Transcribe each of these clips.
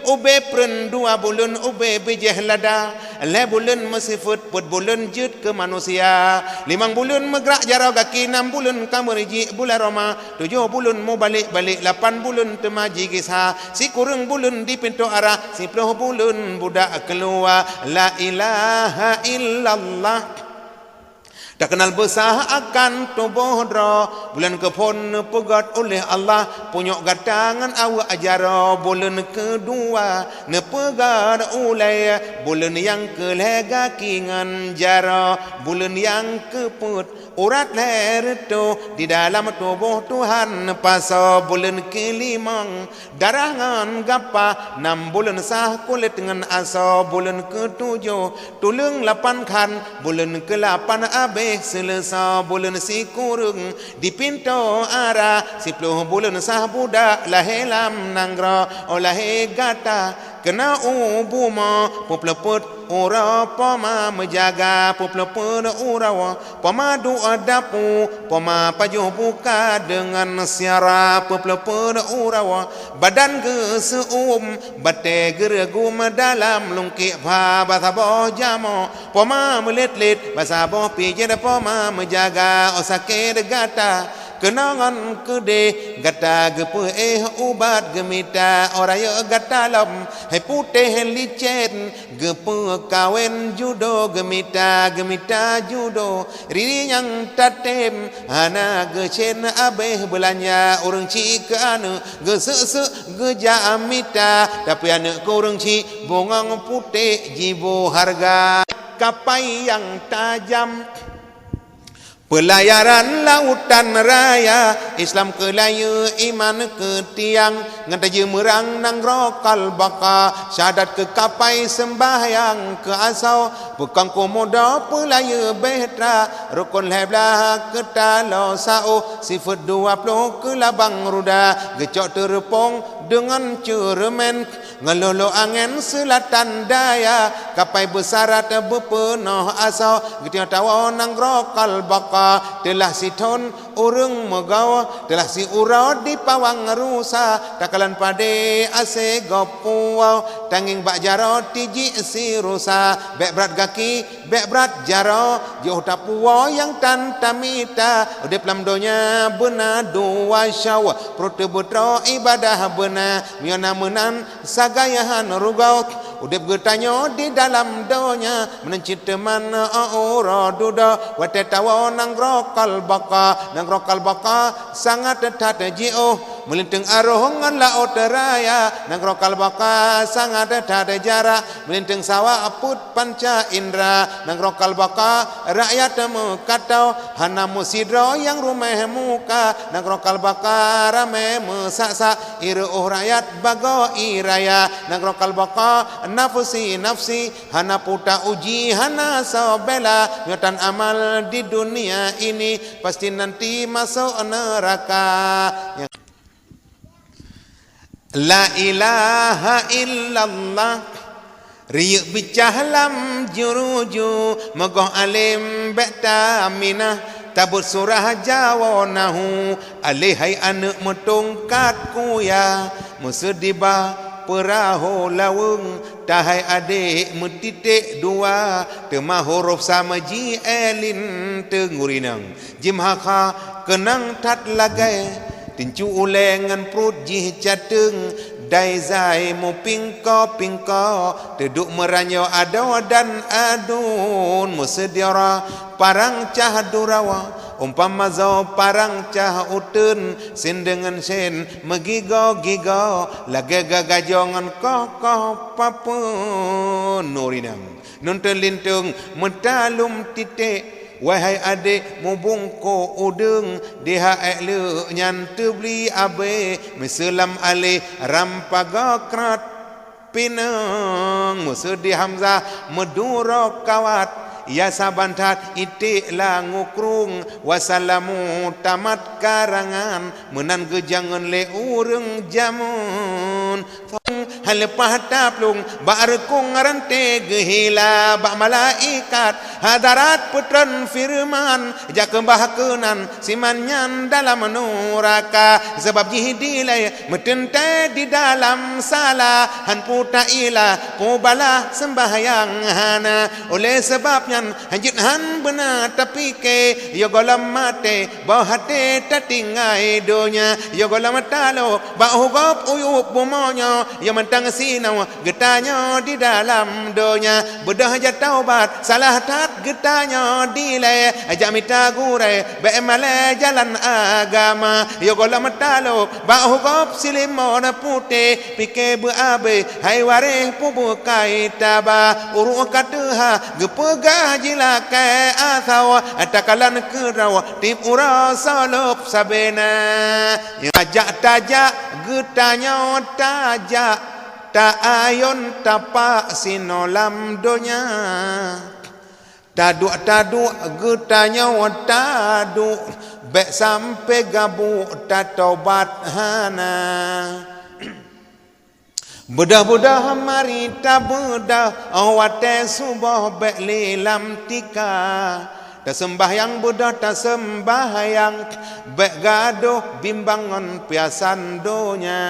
ube pren 2 bulan ube bijeh lada, le bulan mesifut put bulan jut ke manusia, 5 bulan megrak jara kaki, 6 bulan kamerji bulan Roma, 7 bulan mau balik-balik, 8 bulan temaji kisah, si kurang bulan di pintu arah, 10 bulan budak keluar. La ilaha illallah. Tak kenal besar akan tubuh dra, bulan kepon pegat oleh Allah, punyok gatangan awak ajara, bulan kedua nepegat oleh, bulan yang kelega kingan jara, bulan yang keput urat leher tu di dalam tubuh Tuhan pasal, bulan kelimang darangan gapa, 6 bulan sah kulit dengan asa, bulan ketujuh tulung 8 kan, bulan ke-8 habis selesa, bulan si kurung di pintu arah, 10 bulan sah budak lahir lam nangra oleh gata, kena ubuma popleput ura pama menjaga popleput ura pama doa dapu pama pajuh buka dengan siara popleput ura badan ke seum bate geregum dalam lungkik pa basabo jamo pama melit-lit basabo pijen pama menjaga osake degata, kenangan kede gata gepe ubat gemita oraya gata lam hai putih licin gepe kawen judo gemita judo rini yang tatem hana gecen abeh belanja orang ci ke anu gesese geja amita tapi anak kurang ci bongang putih jibo harga kapai yang tajam. Pelayaran lautan raya, Islam ke laya, iman ke tiang, ngataje merang nang rokal baka, syahadat ke kapai sembahyang ke asau, bukan komoda pelaya behtra, rukun heblah ke talo sao, sifat 20 ke labang ruda, gecok terpong dengan ceremen, ngelolo angin selatan daya, kapai besarat bepenuh asau, getiang tawa nang rokal baka, telah si ton urung megawa, telah si urau di pawang rusa, takalan pade ase gopuau, tanging bak jaro tiji si rusa, bek berat gaki, bek berat jaro, jauh tapuwa yang tantamita, udip lamdonya benar 2 syaw, prote betro ibadah benar, miona menan sagayahan rugau, udip getanyo di dalam donya, menencit teman ora duda, wate tawa nang rokal baka sangat detat jio melinting aroh ngan laut raya nang rokal baka sangat detat jarak melinting sawah aput panca indra nang rokal baka rakyat mekatau hana musidro yang rumah muka nang rokal baka rame mesaksa iruh rakyat bago iraya nang rokal baka nafsi hana puta uji hana sobela nyotan amal di dunia ini pasti nanti masuk neraka. La ilaha illallah riuk bicah lam juruju megoh alim bekta aminah tabut surah jawa nahu alihai anak metongkat kuya musedibah perahu lawung tahai adik metitik 2 temah huruf sama ji elin tengurinang jimhaka kenang tat lagai tincu ulengan perut ji cateng dai zai mu pingko teduk meranyo ado dan adun musediara parang cah durawa umpama zau parang cah utun sin dengan sen megigo lage gagajongan koh papun nurinang nonton lintung metalum titik wahai adik mubungko udeng diha ekle nyan tebli abe meselam ale rampaga krat pinang musedi hamzah meduro kawat ya sabantat itik la ngukrung wasalamu tamat karangan menan gejangan le ureng jamun halepah taplung barekung rante gehila bak malaikat hadarat putran firman jak kembah kenan simannya dalam nuraka sebab jihidilai metente di dalam salah han puta ila kubala sembahyang hana oleh sebabnya hanjit han benar tapi ke yo golam mate bau hati tatingai donya yo golam talo bau hugop uyup bumonyo yo mentang sinau getanya di dalam donya bedah ja taubat salah tat getanya dile ajak mita gure be male jalan agama yo golam talo bau hugop silimon putih pike beabe hai wareh pubu kai taba uru kataha gepegah jilakai asau atakalan kerau tip ura salop sabena tajak getanya tajak ta ayon tapak sinolam donya taduk getanya taduk bek sampai gabu tatobat hana bedah mari tak bedah awate subuh bek lilam tika tak sembahyang bedah tak sembahyang bek gaduh bimbangan piasan donya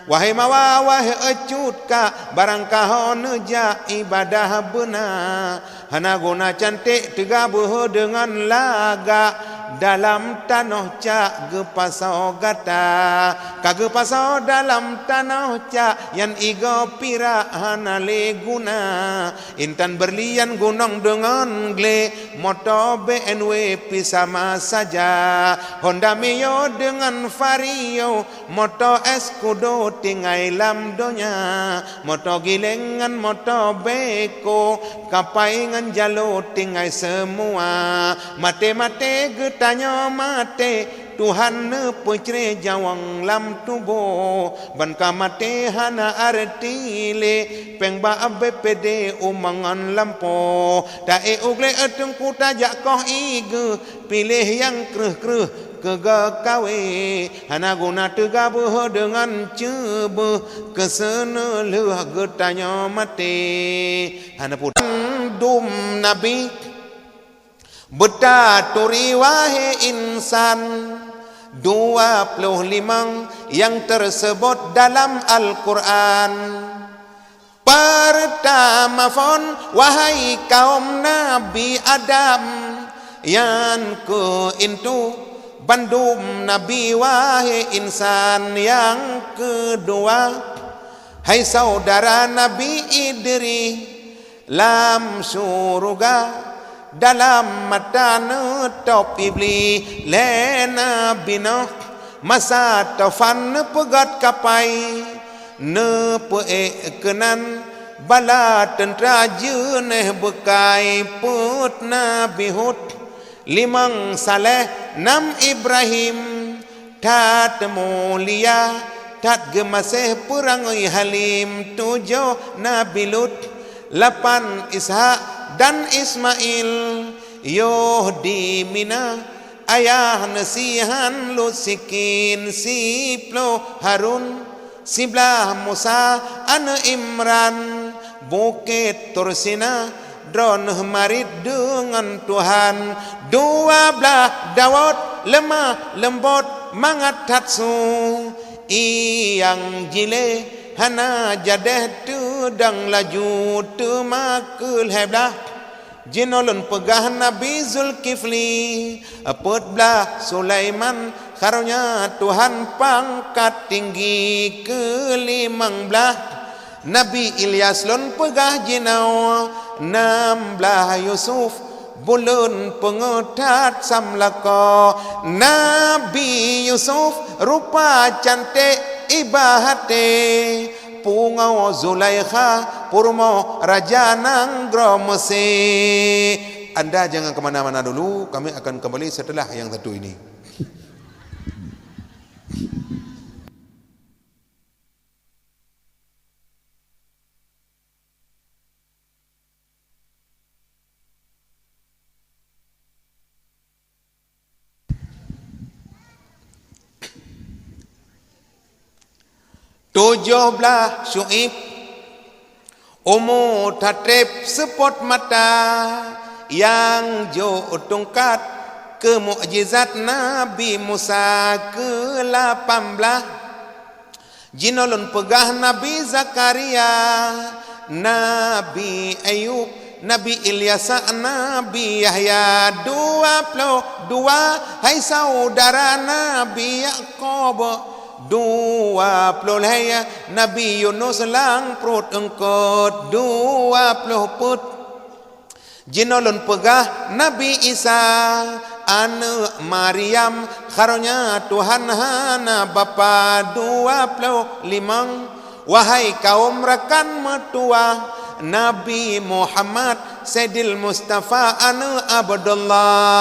wahai mawa wahai ecut ka barang kahon ja ibadah benar hana guna cantik tegabuh dengan laga dalam tanah cak gepasau gata kagepasau dalam tanah cak yang igo pira hanale guna intan berlian gunung dengan gle moto BMW pisama saja Honda Mio dengan Vario moto Escudo tinggai lam donya moto gilengan moto beko kapaingan jalo tinggai semua mate getanya mate Tuhan ne pucre jawang lam tubo ban kamate hana artile pengba BPD umangan lampo tae ugle etung kuta jak koh ige pilih yang kreh kega kawe hana guna tegabuh dengan cebe kesana leh getanya mate hana putan dum nabi betaturi wahai insan 25 yang tersebut dalam Al-Quran. Pertama fon wahai kaum Nabi Adam, yang keintu bandum Nabi wahai insan, yang kedua hai saudara Nabi Idris lam surga dalam mata netop iblis lena bina masa tafan pegat kapai ne pe kenan bala tentera jeneh bekai put Nabi Hud 5 Saleh 6 Ibrahim tat mulia tat gemaseh perangai Halim 7 Nabi Lut 8 Ishak dan Ismail Yohdi Mina ayah nasihan lusikin siplo Harun 11 Musa an Imran Bukit Tursina Dron marid dengan Tuhan 12 Dawud lemah lembut mangat tatsu iyang jile hana jadeh tudang laju tumakul heblah jinolon pegah Nabi Zulkifli apot belah Sulaiman karunia Tuhan pangkat tinggi ke-15 Nabi Ilyas lon pegah jinau 16 Yusuf bulun pengetat samlaka Nabi Yusuf rupa cantik ibahate pungau Zulaikha purmo raja Nanggro Mesir. Anda jangan kemana-mana dulu, kami akan kembali setelah yang satu ini. 17 Syuib umur tatrib sepot mata yang jo tongkat ke mukjizat Nabi Musa ke-18 jinolon pegah Nabi Zakaria, Nabi Ayub, Nabi Ilyas, Nabi Yahya 22 hai saudara Nabi Yaqub 20 hai Nabi Yunus lang perut engkot 20 put jinolon pegah Nabi Isa anak Maryam karunia Tuhan hana bapa 25 wahai kaum rekan mertua Nabi Muhammad Sayyidil Mustafa anak Abdullah